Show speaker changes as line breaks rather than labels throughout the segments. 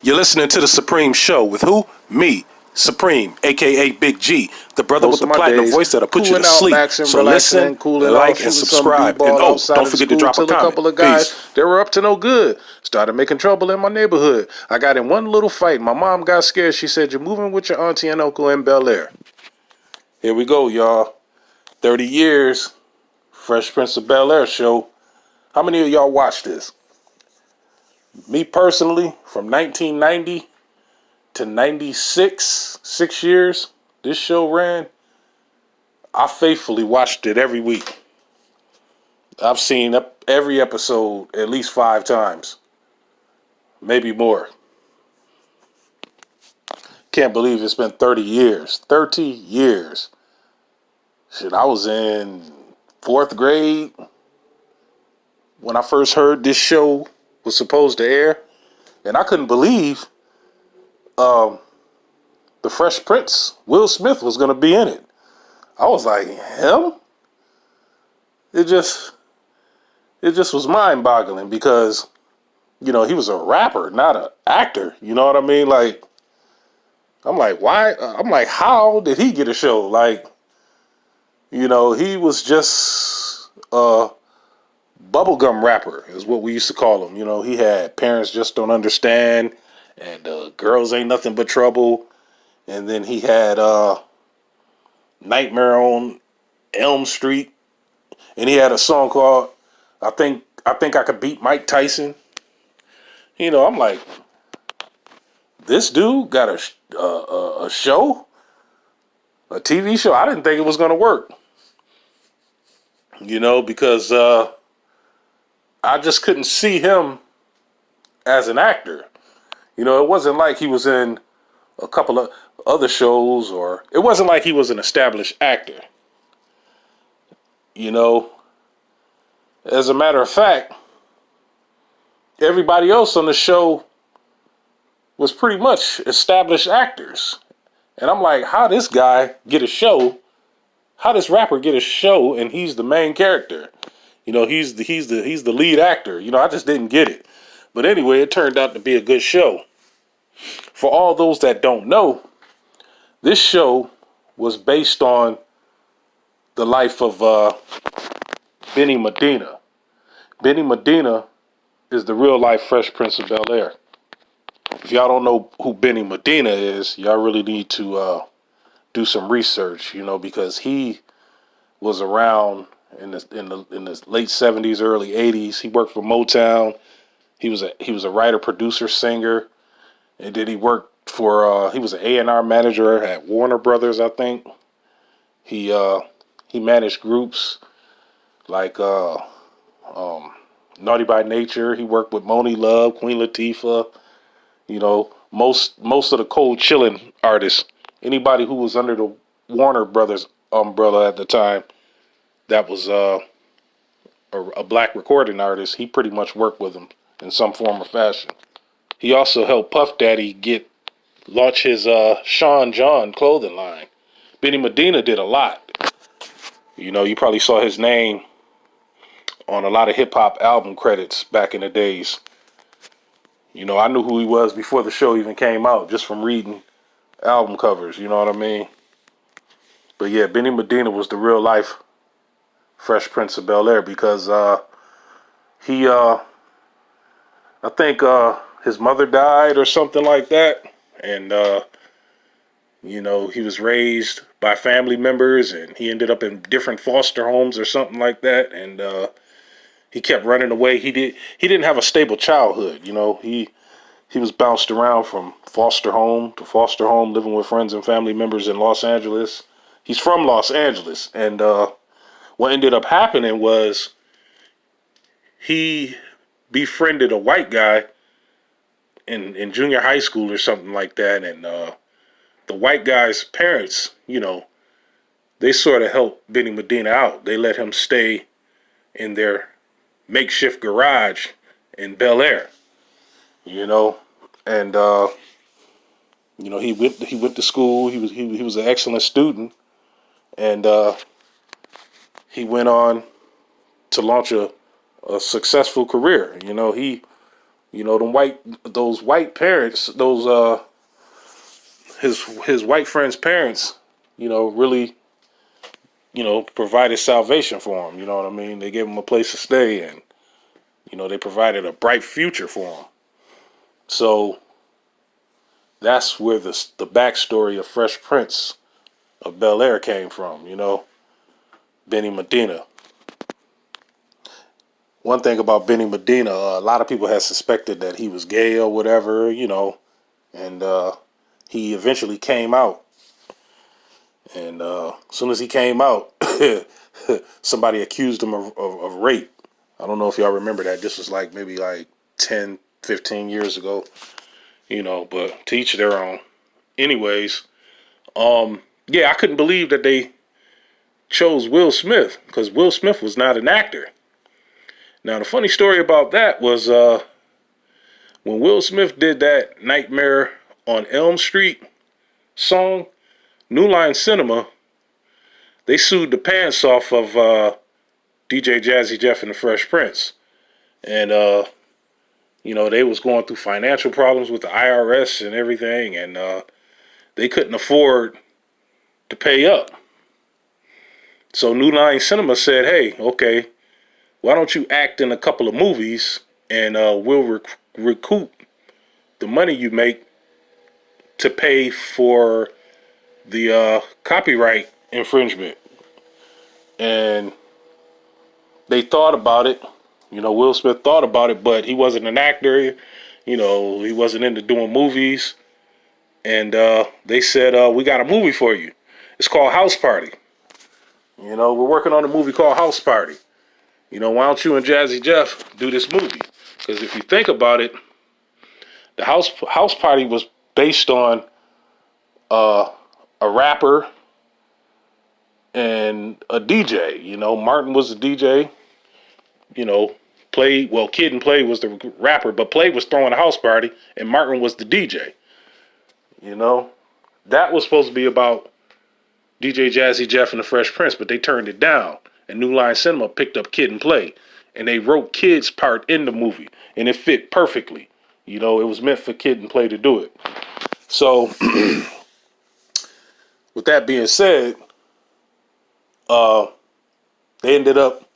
You're listening to the Supreme Show with who? Me, Supreme, aka Big G, the brother
Most
with
of
the
my
platinum
days
voice that'll put you to
cooling out,
sleep.
maxing,
So
relaxing,
listen,
and cooling off,
like, and
shooting some
subscribe. And
b-ball
oh,
outside
don't
of the
forget to
school
drop a
till a
comment.
couple of guys
Peace.
that were up to no good started making trouble in my neighborhood. I got in one little fight. My mom got scared. She said, "You're moving with your auntie and uncle in Bel-Air." Here we go, y'all. 30 years, Fresh Prince of Bel-Air show. How many of y'all watched this? Me personally, from 1990 to 96, 6 years, this show ran. I faithfully watched it every week. I've seen every episode at least 5 times, maybe more. Can't believe it's been 30 years. 30 years. Shit, I was in 4th grade when I first heard this show was supposed to air, and I couldn't believe the Fresh Prince, Will Smith, was going to be in it. I was like, him? It just was mind-boggling because, he was a rapper, not an actor. You know what I mean? Like, I'm like, why? I'm like, how did he get a show? Like, he was just a bubblegum rapper is what we used to call him. He had Parents Just Don't Understand and Girls Ain't Nothing But Trouble. And then he had Nightmare on Elm Street. And he had a song called I Think I Could Beat Mike Tyson. I'm like, this dude got a show, a TV show. I didn't think it was going to work, because I just couldn't see him as an actor. It wasn't like he was in a couple of other shows, or it wasn't like he was an established actor. As a matter of fact, everybody else on the show was pretty much established actors. And I'm like, how this guy get a show? How this rapper get a show and he's the main character? He's the lead actor. I just didn't get it. But anyway, it turned out to be a good show. For all those that don't know, this show was based on the life of Benny Medina. Benny Medina is the real life Fresh Prince of Bel-Air. If y'all don't know who Benny Medina is, y'all really need to do some research, because he was around in the late 70s, early 80s. He worked for Motown. He was a writer, producer, singer, and then he worked for he was an A&R manager at Warner Brothers, I think. He managed groups like Naughty by Nature. He worked with Moni Love, Queen Latifah. Most of the cold chilling artists, anybody who was under the Warner Brothers umbrella at the time, that was a black recording artist. He pretty much worked with him in some form or fashion. He also helped Puff Daddy launch his Sean John clothing line. Benny Medina did a lot. You probably saw his name on a lot of hip hop album credits back in the days. I knew who he was before the show even came out, just from reading album covers, you know what I mean? But yeah, Benny Medina was the real life Fresh Prince of Bel-Air because he, I think his mother died or something like that. And, he was raised by family members and he ended up in different foster homes or something like that. And he kept running away. He didn't have a stable childhood, He was bounced around from foster home to foster home, living with friends and family members in Los Angeles. He's from Los Angeles. And what ended up happening was he befriended a white guy in junior high school or something like that. And the white guy's parents, they sort of helped Benny Medina out. They let him stay in their makeshift garage in Bel-Air. And he went to school. He was an excellent student, and he went on to launch a successful career. He You know, those white parents, those his white friend's parents, you know, really, you know, provided salvation for him. You know what I mean? They gave him a place to stay, and you know, they provided a bright future for him. So that's where the backstory of Fresh Prince of Bel-Air came from. You know, Benny Medina. One thing about Benny Medina, a lot of people had suspected that he was gay or whatever, you know, and he eventually came out. And as soon as he came out, somebody accused him of rape. I don't know if y'all remember that. This was like maybe like 10, 15 years ago, you know, but to each their own. Anyways, yeah, I couldn't believe that they chose Will Smith, because Will Smith was not an actor. Now, the funny story about that was when Will Smith did that Nightmare on Elm Street song, New Line Cinema, they sued the pants off of DJ Jazzy Jeff and the Fresh Prince. And, you know, they was going through financial problems with the IRS and everything, and they couldn't afford to pay up. So New Line Cinema said, hey, okay, why don't you act in a couple of movies, and we'll recoup the money you make to pay for the copyright infringement. And they thought about it. You know, Will Smith thought about it, but he wasn't an actor. You know, he wasn't into doing movies. And they said, we got a movie for you. It's called House Party. You know, we're working on a movie called House Party. You know, why don't you and Jazzy Jeff do this movie? Because if you think about it, the House Party was based on a rapper and a DJ. You know, Martin was the DJ. You know, Kid and Play was the rapper, but Play was throwing a house party, and Martin was the DJ. You know, that was supposed to be about DJ Jazzy Jeff and the Fresh Prince, but they turned it down. And New Line Cinema picked up Kid and Play, and they wrote Kid's part in the movie, and it fit perfectly. You know, it was meant for Kid and Play to do it. So, with that being said, they ended up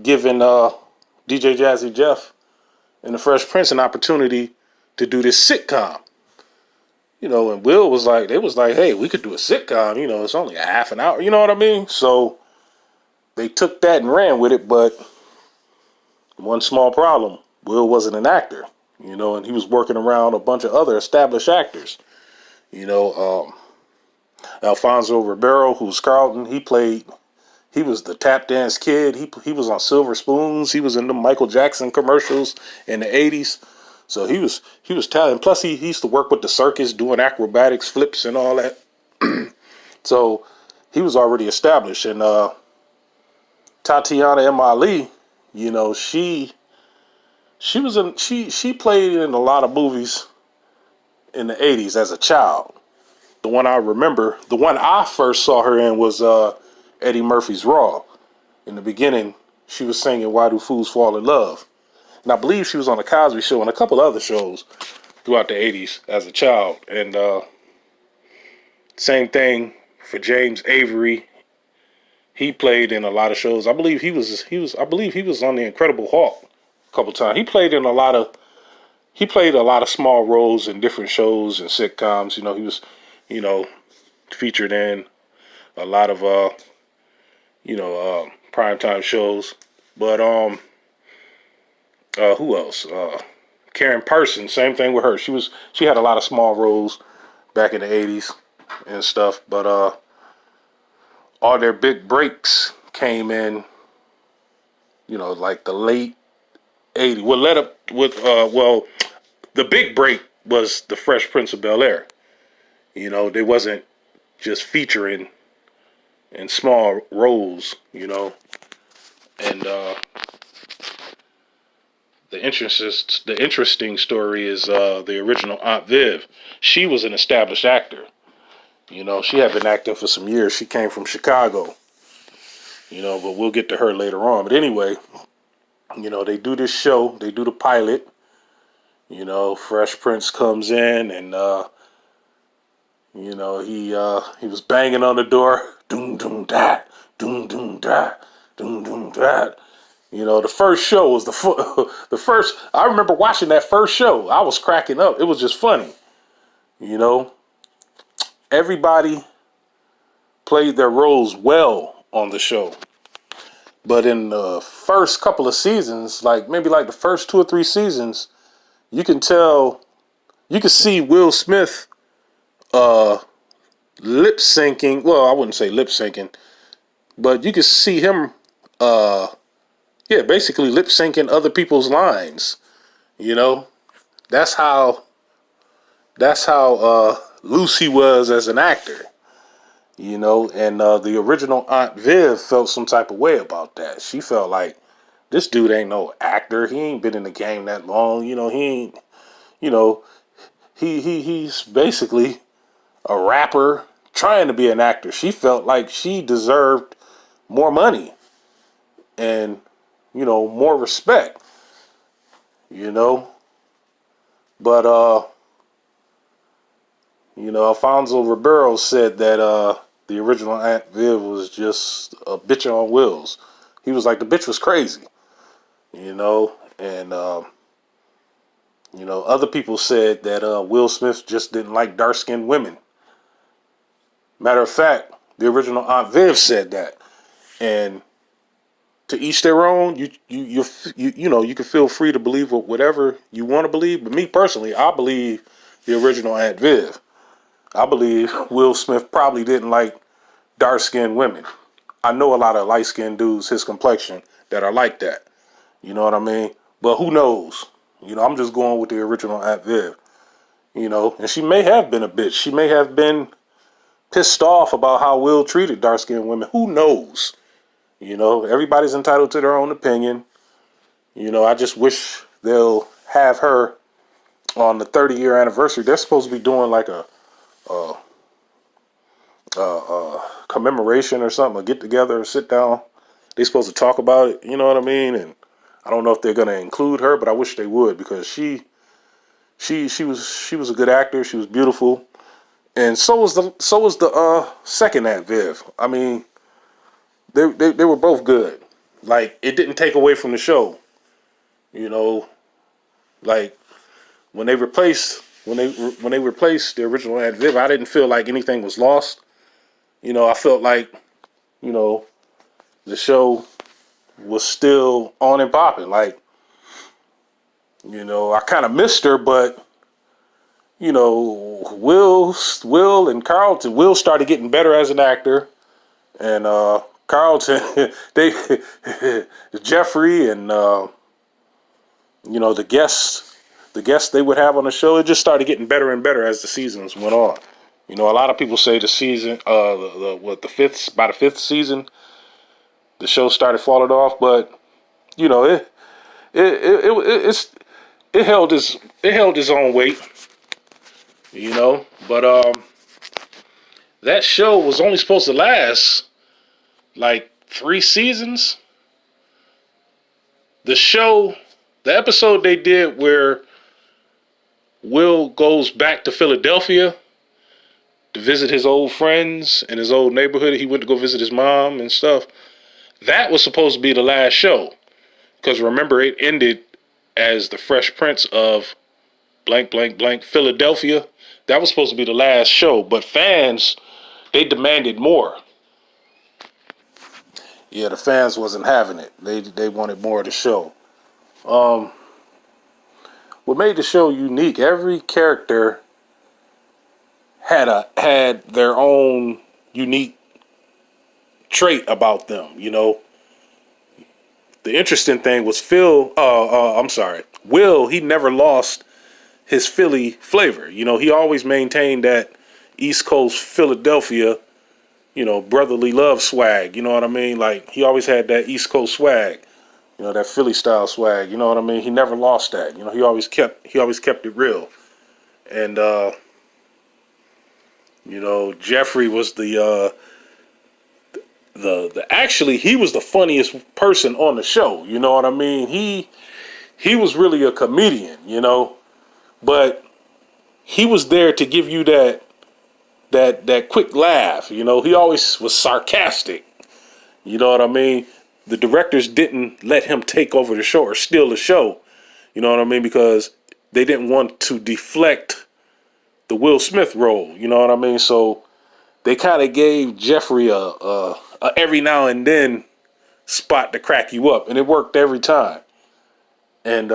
giving DJ Jazzy Jeff and the Fresh Prince an opportunity to do this sitcom. You know, and Will was like, they was like, hey, we could do a sitcom. You know, it's only a half an hour. You know what I mean? So they took that and ran with it, but one small problem, Will wasn't an actor, you know, and he was working around a bunch of other established actors. You know, Alfonso Ribeiro, who's Carlton, he was the tap dance kid. He was on Silver Spoons. He was in the Michael Jackson commercials in the 80s. So he was talented. Plus he used to work with the circus doing acrobatics, flips and all that. So he was already established. And Tatiana M. Ali, you know, she played in a lot of movies in the 80s as a child. The one I remember, the one I first saw her in was Eddie Murphy's Raw. In the beginning, she was singing Why Do Fools Fall in Love? And I believe she was on the Cosby Show and a couple other shows throughout the 80s as a child. And same thing for James Avery. He played in a lot of shows. I believe he was on the Incredible Hulk a couple times. He played a lot of small roles in different shows and sitcoms. You know, he was, you know, featured in a lot of primetime shows. But who else? Karen Person, same thing with her. She had a lot of small roles back in the 80s and stuff, but all their big breaks came in, you know, like the late 80s. What led up with the big break was the Fresh Prince of Bel-Air. You know, they wasn't just featuring in small roles, you know. And the interesting story is the original Aunt Viv. She was an established actor. You know, she had been acting for some years. She came from Chicago. You know, but we'll get to her later on. But anyway, you know, they do this show. They do the pilot. You know, Fresh Prince comes in and you know, he was banging on the door, doom doom da, doom doom da, doom doom da. You know, the first show was the first. I remember watching that first show. I was cracking up. It was just funny. You know, everybody played their roles well on the show. But in the first couple of seasons, like maybe like the first 2 or 3 seasons, you can tell, you can see Will Smith lip syncing. Well, I wouldn't say lip syncing, but you can see him, basically lip syncing other people's lines. You know, that's how loose he was as an actor. You know, and the original Aunt Viv felt some type of way about that. She felt like this dude ain't no actor. He ain't been in the game that long. You know, he ain't. You know, he's basically a rapper trying to be an actor. She felt like she deserved more money and, you know, more respect. You know, but you know, Alfonso Ribeiro said that the original Aunt Viv was just a bitch on wheels. He was like, the bitch was crazy, you know, and you know, other people said that Will Smith just didn't like dark-skinned women. Matter of fact, the original Aunt Viv said that, and to each their own. You know, you can feel free to believe whatever you want to believe. But me personally, I believe the original Aunt Viv. I believe Will Smith probably didn't like dark-skinned women. I know a lot of light-skinned dudes, his complexion, that are like that. You know what I mean? But who knows? You know, I'm just going with the original Aunt Viv. You know, and she may have been a bitch. She may have been pissed off about how Will treated dark-skinned women. Who knows? You know, everybody's entitled to their own opinion. You know, I just wish they'll have her on the 30-year anniversary. They're supposed to be doing like a commemoration or something, a get together, sit down. They're supposed to talk about it. You know what I mean? And I don't know if they're going to include her, but I wish they would, because she was a good actor. She was beautiful, and so was the second Aunt Viv. I mean, they were both good. Like, it didn't take away from the show. You know, like when they replaced the original Aunt Viv, I didn't feel like anything was lost. You know, I felt like, you know, the show was still on and popping. Like, you know, I kind of missed her, but you know, Will and Carlton. Will started getting better as an actor, and Carlton, they Jeffrey and you know, the guests they would have on the show, it just started getting better and better as the seasons went on. You know, a lot of people say the season, by the fifth season, the show started falling off, but you know, it held its own weight. You know, but that show was only supposed to last like 3 seasons. The episode they did where Will goes back to Philadelphia to visit his old friends and his old neighborhood. He went to go visit his mom and stuff. That was supposed to be the last show. Because remember, it ended as the Fresh Prince of blank, blank, blank, Philadelphia. That was supposed to be the last show. But fans, they demanded more. Yeah, the fans wasn't having it. They wanted more of the show. What made the show unique, every character had their own unique trait about them, you know. The interesting thing was Will, he never lost his Philly flavor. You know, he always maintained that East Coast Philadelphia, you know, brotherly love swag, you know what I mean? Like, he always had that East Coast swag, you know, that Philly style swag, you know what I mean? He never lost that. You know, he always kept it real. And you know, Jeffrey was the actually, he was the funniest person on the show. You know what I mean? He was really a comedian, you know. but he was there to give you that quick laugh. You know, he always was sarcastic. You know what I mean? The directors didn't let him take over the show or steal the show. You know what I mean? Because they didn't want to deflect the Will Smith role. You know what I mean? So they kind of gave Jeffrey a every now and then spot to crack you up, and it worked every time. And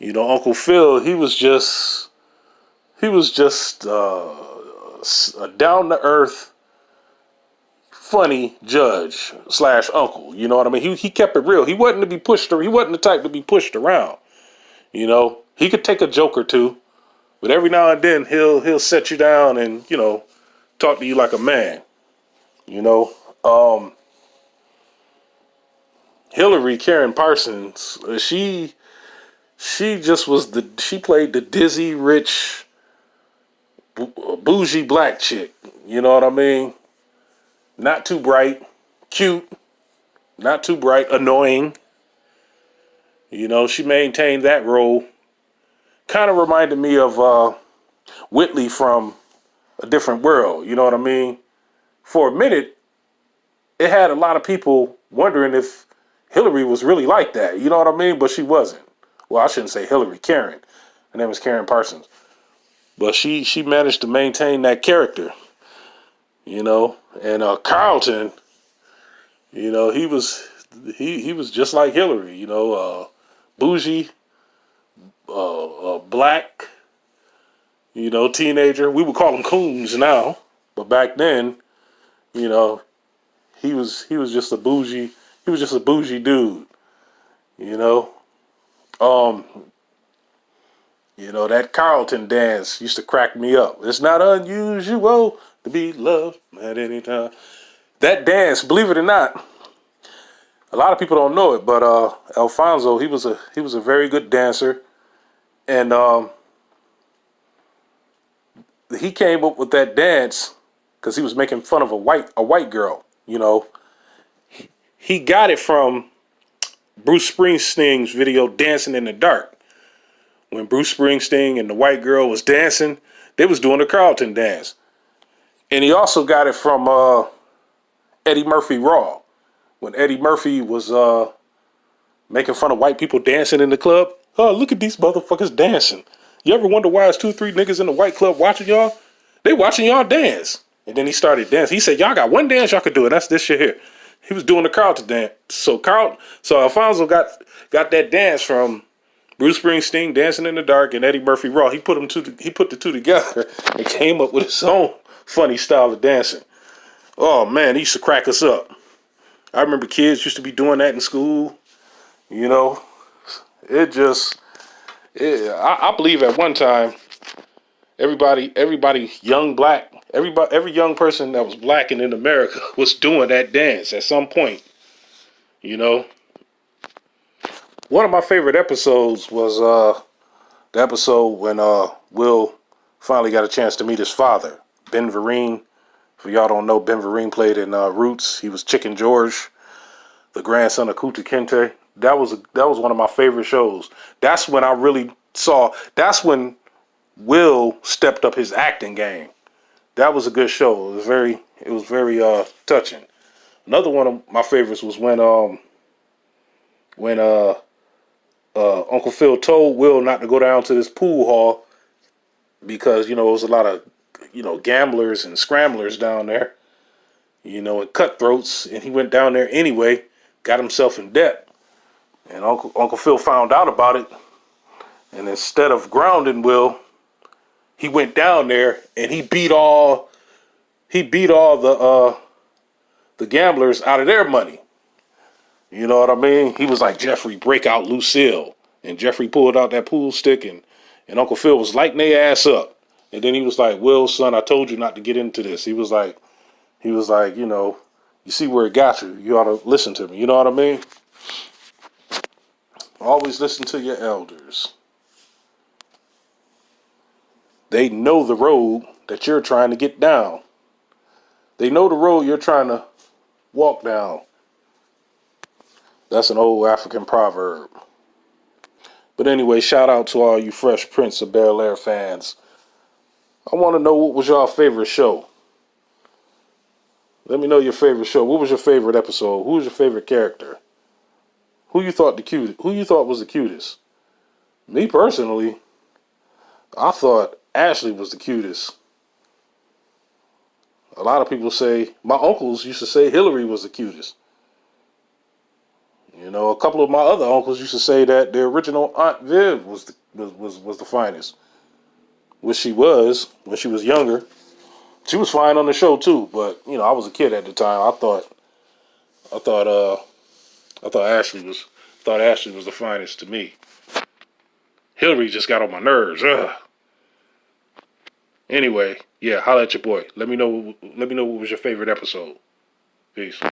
you know, Uncle Phil, he was just a down to earth, funny judge slash uncle. You know what I mean? He kept it real. He wasn't to be pushed. He wasn't the type to be pushed around. You know, he could take a joke or two, but every now and then he'll set you down and, you know, talk to you like a man. You know, Hillary Karen Parsons, she just was she played the dizzy, rich, bougie black chick. You know what I mean? Not too bright, cute, not too bright, annoying. You know, she maintained that role. Kind of reminded me of Whitley from A Different World. You know what I mean? For a minute, it had a lot of people wondering if Hillary was really like that. You know what I mean? But she wasn't. Well, I shouldn't say Hillary, Karen. Her name was Karen Parsons. But she managed to maintain that character. You know, and Carlton, you know, he was just like Hillary. You know, bougie, black, you know, teenager. We would call him Coons now, but back then, you know, he was just a bougie. He was just a bougie dude. You know, you know, that Carlton dance used to crack me up. It's not unusual to be loved at any time. That dance, believe it or not, a lot of people don't know it, but Alfonso, he was a very good dancer, and he came up with that dance because he was making fun of a white girl. You know, he got it from Bruce Springsteen's video "Dancing in the Dark." When Bruce Springsteen and the white girl was dancing, they was doing the Carlton dance. And he also got it from Eddie Murphy Raw. When Eddie Murphy was making fun of white people dancing in the club. Oh, look at these motherfuckers dancing. You ever wonder why it's 2-3 niggas in the white club watching y'all? They watching y'all dance. And then he started dancing. He said, y'all got one dance y'all could do, and that's this shit here. He was doing the Carlton dance. So Alfonso got that dance from Bruce Springsteen, Dancing in the Dark, and Eddie Murphy Raw. He put the two together and came up with his own funny style of dancing. Oh man, he used to crack us up. I remember kids used to be doing that in school. You know, I believe at one time, every young person that was black and in America was doing that dance at some point. You know, one of my favorite episodes was the episode when Will finally got a chance to meet his father, Ben Vereen. For y'all don't know, Ben Vereen played in Roots. He was Chicken George, the grandson of Kunta Kinte. That was one of my favorite shows. That's when I really saw. That's when Will stepped up his acting game. That was a good show. It was very touching. Another one of my favorites was when Uncle Phil told Will not to go down to this pool hall because, you know, there was a lot of, you know, gamblers and scramblers down there, you know, and cutthroats, and he went down there anyway, got himself in debt. And Uncle Phil found out about it, and instead of grounding Will, he went down there and he beat all the gamblers out of their money. You know what I mean? He was like, Jeffrey, break out Lucille. And Jeffrey pulled out that pool stick, and Uncle Phil was lighting their ass up. And then he was like, Will, son, I told you not to get into this. He was like, you know, you see where it got you. You ought to listen to me. You know what I mean? Always listen to your elders. They know the road that you're trying to get down. They know the road you're trying to walk down. That's an old African proverb. But anyway, shout out to all you Fresh Prince of Bel-Air fans. I want to know, what was your favorite show? Let me know your favorite show. What was your favorite episode? Who was your favorite character? Who you thought was the cutest? Me personally, I thought Ashley was the cutest. A lot of people say, my uncles used to say Hillary was the cutest. You know, a couple of my other uncles used to say that the original Aunt Viv was the finest. Which she was when she was younger. She was fine on the show too, but you know, I was a kid at the time. I thought Ashley was the finest to me. Hillary just got on my nerves. Ugh. Anyway, yeah, holla at your boy. Let me know what was your favorite episode. Peace.